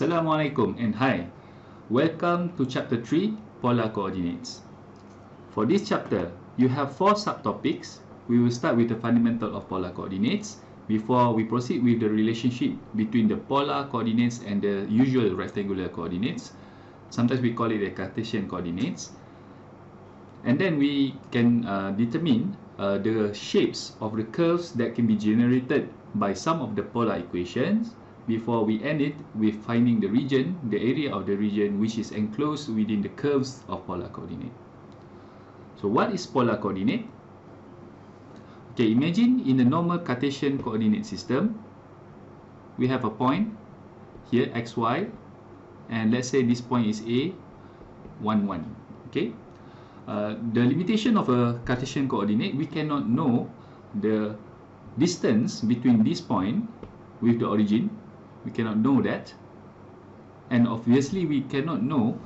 Assalamualaikum and hi. Welcome to chapter 3, Polar Coordinates. For this chapter, you have 4 subtopics. We will start with the fundamental of polar coordinates before we proceed with the relationship between the polar coordinates and the usual rectangular coordinates. Sometimes we call it the Cartesian coordinates. And then we can determine the shapes of the curves that can be generated by some of the polar equations before we end it with finding the region, the area of the region which is enclosed within the curves of polar coordinate. So what is polar coordinate? Okay, imagine in the normal Cartesian coordinate system, we have a point here, xy, and let's say this point is A, 1, 1. Okay, the limitation of a Cartesian coordinate, we cannot know the distance between this point with the origin. We cannot know that, and obviously we cannot know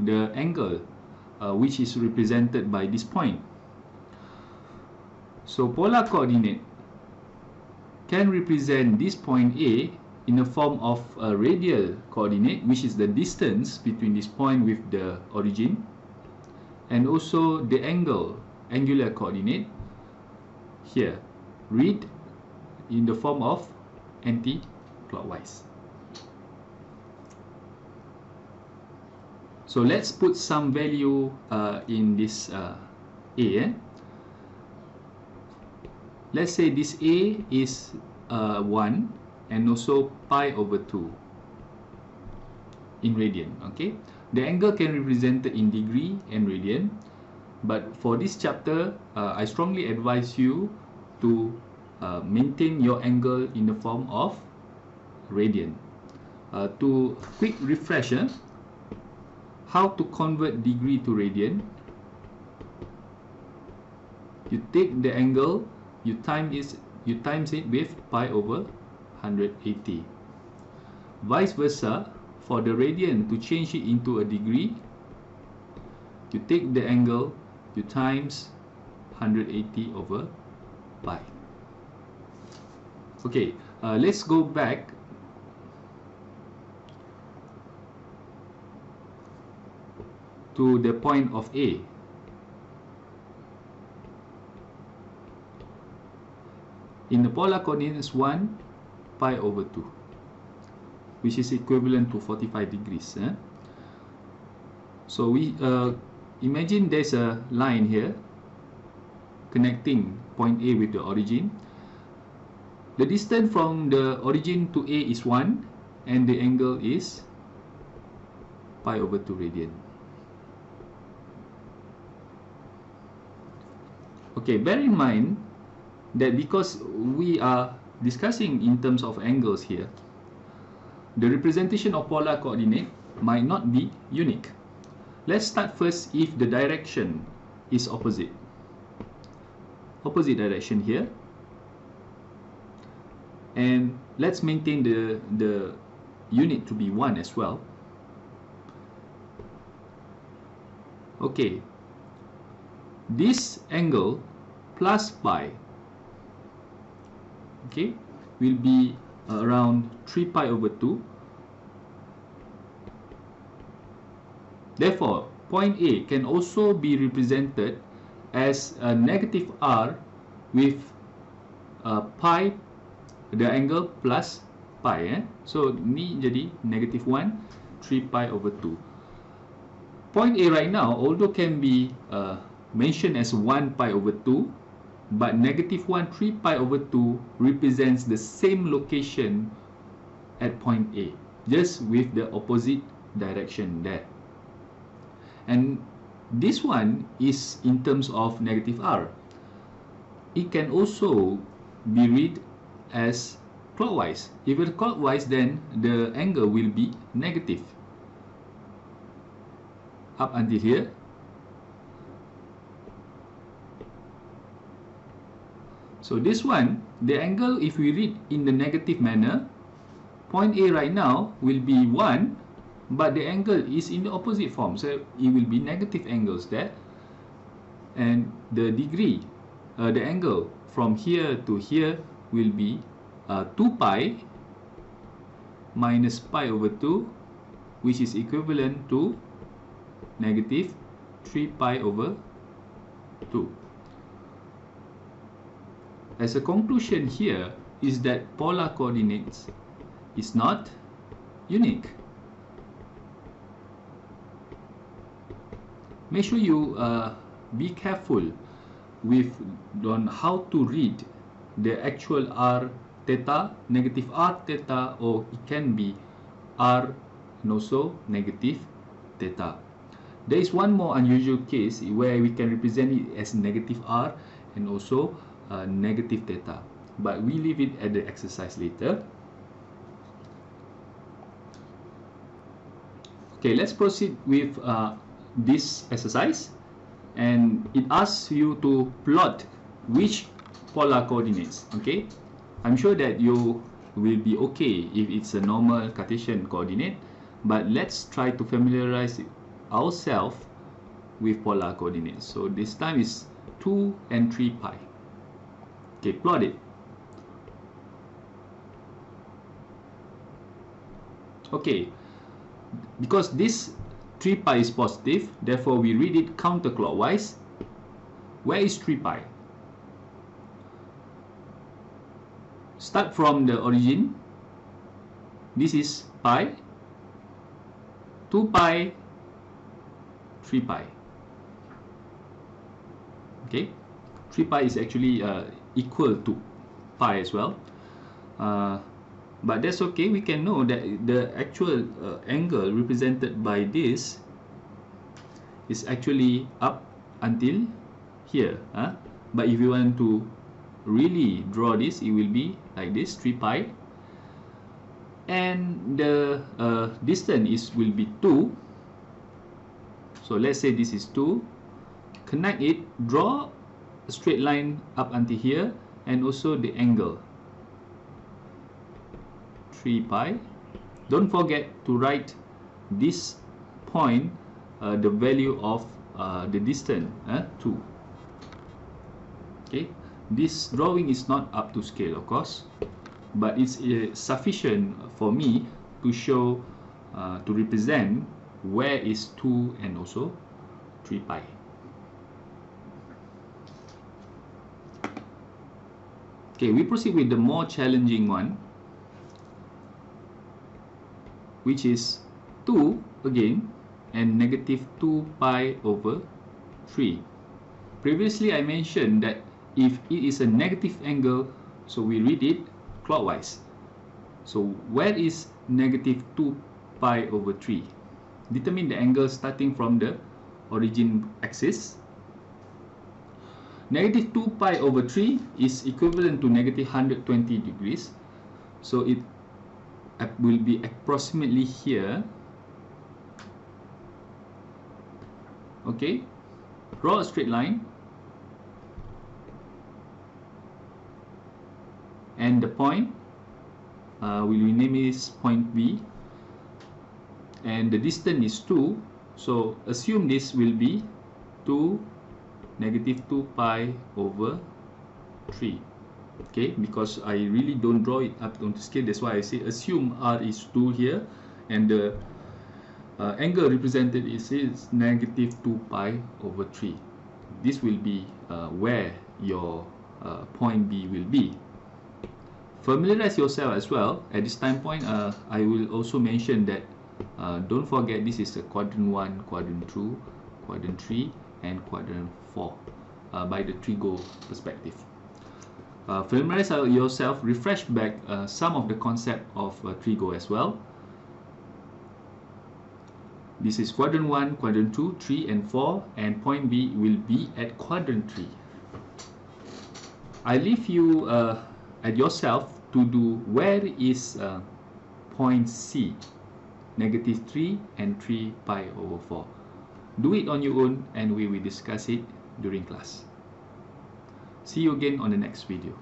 the angle which is represented by this point. So polar coordinate can represent this point A in the form of a radial coordinate, which is the distance between this point with the origin, and also the angular coordinate here, read in the form of anti-clockwise. So let's put some value in this A. Let's say this A is 1 and also pi over 2 in radian. Okay, the angle can be represented in degree and radian, but for this chapter I strongly advise you to maintain your angle in the form of radian. To quick refresher, how to convert degree to radian: you take the angle, you times it with pi over 180. Vice versa, for the radian, to change it into a degree, you take the angle, you times 180 over pi. Okay, let's go back to the point of A. In the polar coordinates 1 pi over 2, which is equivalent to 45 degrees. So we imagine there's a line here connecting point A with the origin. The distance from the origin to A is 1 and the angle is pi over 2 radian. Okay, bear in mind that because we are discussing in terms of angles here, the representation of polar coordinate might not be unique. Let's start first if the direction is opposite. Opposite direction here. And let's maintain the unit to be 1 as well. Okay. This angle plus pi, okay, will be around 3 pi over 2. Therefore, point A can also be represented as a negative r with pi, the angle plus pi. So ni jadi negative 1, 3 pi over 2. Point A right now, although can be mentioned as 1 pi over 2, but negative 1, 3 pi over 2 represents the same location at point A, just with the opposite direction there. And this one is in terms of negative r. It can also be read as clockwise. If it's clockwise, then the angle will be negative up until here. So this one, the angle, if we read in the negative manner, point A right now will be 1, but the angle is in the opposite form, so it will be negative angles there. And the degree, the angle from here to here will be 2 pi minus pi over 2 which is equivalent to negative 3 pi over 2. As a conclusion here is that polar coordinates is not unique. Make sure you be careful with on how to read the actual r theta, negative r theta, or it can be r and also negative theta. There is one more unusual case where we can represent it as negative r and also negative theta, but we leave it at the exercise later. Okay, let's proceed with this exercise, and it asks you to plot which polar coordinates. Okay, I'm sure that you will be okay if it's a normal Cartesian coordinate, but let's try to familiarize ourselves with polar coordinates. So this time is 2 and 3 pi. Okay, plot it. Okay, because this 3 pi is positive, therefore we read it counterclockwise. Where is 3 pi? Start from the origin. This is pi, 2 pi, 3 pi. Okay, 3 pi is actually equal to pi as well. But that's okay. We can know that the actual angle represented by this is actually up until here. But if you want to really draw this, it will be like this, 3 pi. And the distance will be 2. So let's say this is 2. Connect it, draw a straight line up until here, and also the angle. 3 pi. Don't forget to write this point, the value of the distance, 2. Okay, this drawing is not up to scale, of course, but it's sufficient for me to show, to represent where is 2 and also 3 pi. Okay, we proceed with the more challenging one, which is 2 again and negative 2 pi over 3. Previously I mentioned that if it is a negative angle, so we read it clockwise. So where is negative 2 pi over 3? Determine the angle starting from the origin axis. Negative 2 pi over 3 is equivalent to negative 120 degrees. So it will be approximately here. Okay, draw a straight line, and the point will rename is point B, and the distance is 2. So assume this will be 2 negative 2 pi over 3. Okay, because I really don't draw it up onto scale, that's why I say assume r is 2 here, and the angle represented is negative 2 pi over 3. This will be where your point B will be. Familiarize yourself as well. At this time point, I will also mention that don't forget this is a quadrant 1, quadrant 2, quadrant 3, and quadrant 4 by the trigo perspective. Familiarize yourself, refresh back some of the concept of trigo as well. This is quadrant 1, quadrant 2, 3 and 4, and point B will be at quadrant 3. I leave you at yourself to do where is point C, negative 3 and 3 pi over 4. Do it on your own and we will discuss it during class. See you again on the next video.